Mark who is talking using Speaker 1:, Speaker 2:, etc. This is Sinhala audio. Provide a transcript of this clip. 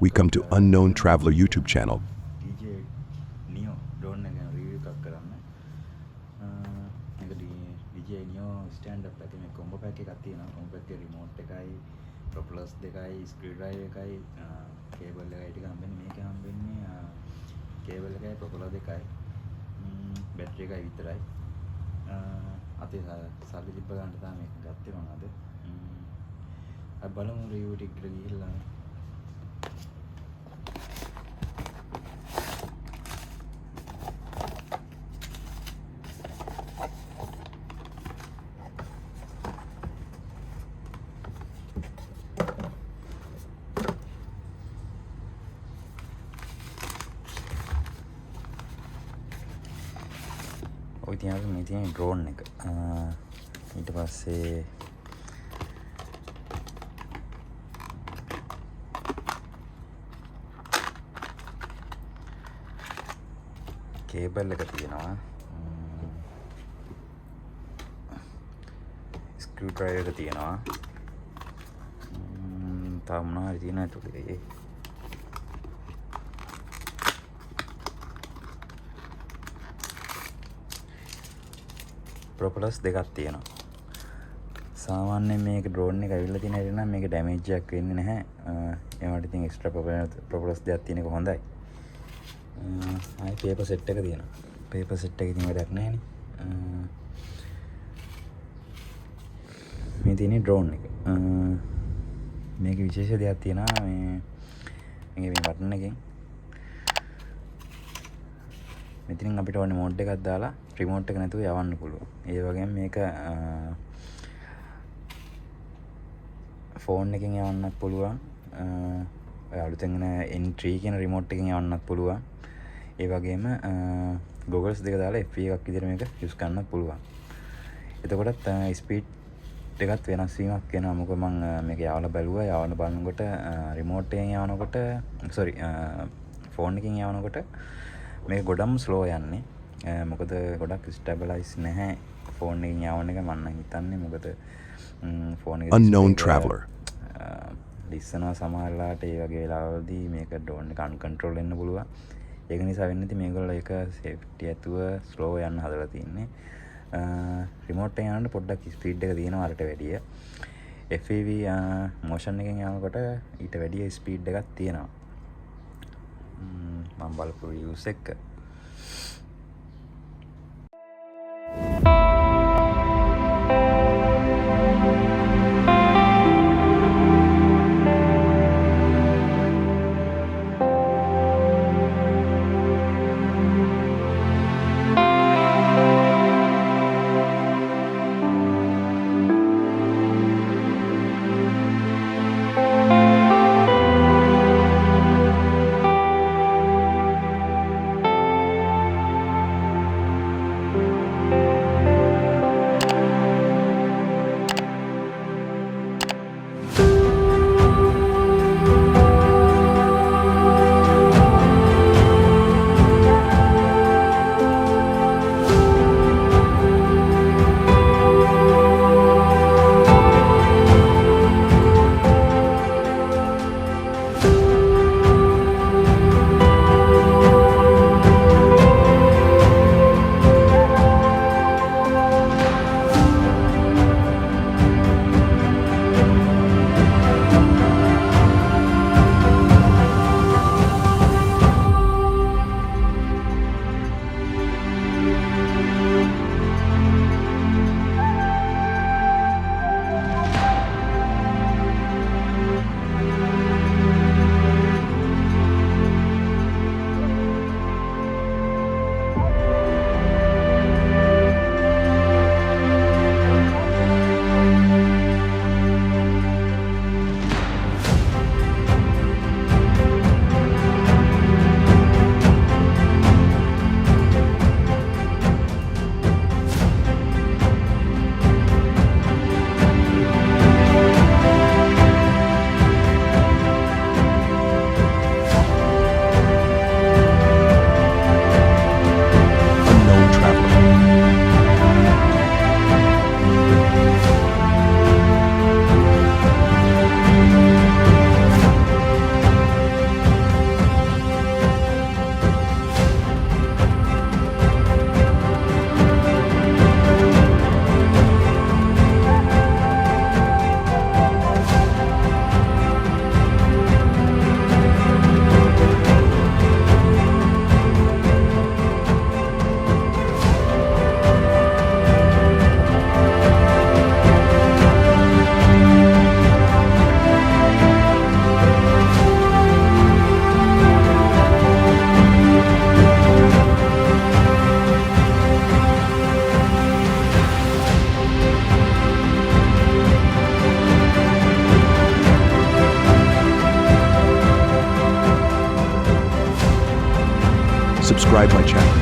Speaker 1: we come to Unknown Traveler YouTube channel.
Speaker 2: DJI Neo drone එක review එකක් කරන්න. මේක DJI Neo stand up එකේ මේ combo pack එකක් තියෙනවා. combo pack එකේ remote එකයි, propellers දෙකයි, screw driver එකයි, cable එකයි ටික හම්බෙන්නේ. මේකේ හම්බෙන්නේ cable එකයි propeller දෙකයි. battery එකයි විතරයි. අතේ සල්ලි තිබ්බ ගන්න තමයි මේක ගත්තේ මම අද. අපි බලමු review ටික ගිහිල්ලා. ඔය තියන මේ තියෙන ඩ්‍රෝන් එක. ඊට පස්සේ කේබල් එක තියෙනවා. ස්ක්‍රූ ඩ්‍රයිවර් එක තියෙනවා. තව මොනවා හරි තියෙනවා ඒකට. ප්‍රොපලර්ස් දෙකක් තියෙනවා. සාමාන්‍යයෙන් මේක ඩ්‍රෝන් එක ඇවිල්ලා තියෙන හැටි නම් මේක ඩැමේජ් එකක් වෙන්නේ නැහැ. ඒවට ඉතින් එක්ස්ට්‍රා ප්‍රොපලර්ස් දෙකක් තියෙන එක හොඳයි. ආයි පේපර් සෙට් එක තියෙනවා. පේපර් සෙට් එක ඉතින් වැඩක් නැහැ නේ. මේ තියෙන්නේ ඩ්‍රෝන් එක. මේකේ විශේෂ දෙයක් තියෙනවා මේ බටන් එකෙන්. මෙතනින් අපිට ඕනේ මෝඩ් එකක් දාලා රිමෝට් එක නැතුව යවන්න පුළුවන්. ඒ වගේම මේක ෆෝන් එකෙන් යවන්නත් පුළුවන්. ඔය අලුතෙන් එන N3 කියන රිමෝට් එකෙන් යවන්නත් පුළුවන්. ඒ වගේම goggles දෙක දාලා FP එකක් විදිහට මේක යූස් කරන්නත් පුළුවන්. එතකොටත් ස්පීඩ් එකත් වෙනස් වීමක් වෙනවා. මොකද මම මේක යවලා බැලුවා. යවන බලනකොට රිමෝට් එකෙන් යවනකොට ෆෝන් එකෙන් යවනකොට මේක ගොඩක් ස්ලෝ යන්නේ. මොකද ගොඩක් ස්ටැබලයිස් නැහැ ෆෝන් එකෙන් යවන එක මම හිතන්නේ. මොකද ෆෝන් එකේ
Speaker 1: Unknown Traveler.
Speaker 2: ලිස්සනවා සමහරලාට ඒ වගේ වෙලාවලදී මේක ඩ්‍රෝන් එක අන්කන්ට්‍රෝල් වෙන්න පුළුවන්. ඒක නිසා වෙන්නේ නැති මේගොල්ලෝ ඒක සේෆ්ටි ඇතුව ස්ලෝ යන්න හදලා තින්නේ. රිමෝට් එකෙන් යනකොට පොඩ්ඩක් ස්පීඩ් එක තියෙනවා අරට වැඩිය. FPV මොෂන් එකෙන් යනකොට ඊට වැඩිය ස්පීඩ් එකක් තියෙනවා. මම බලපු රිව්ස් එක.
Speaker 1: subscribe my channel.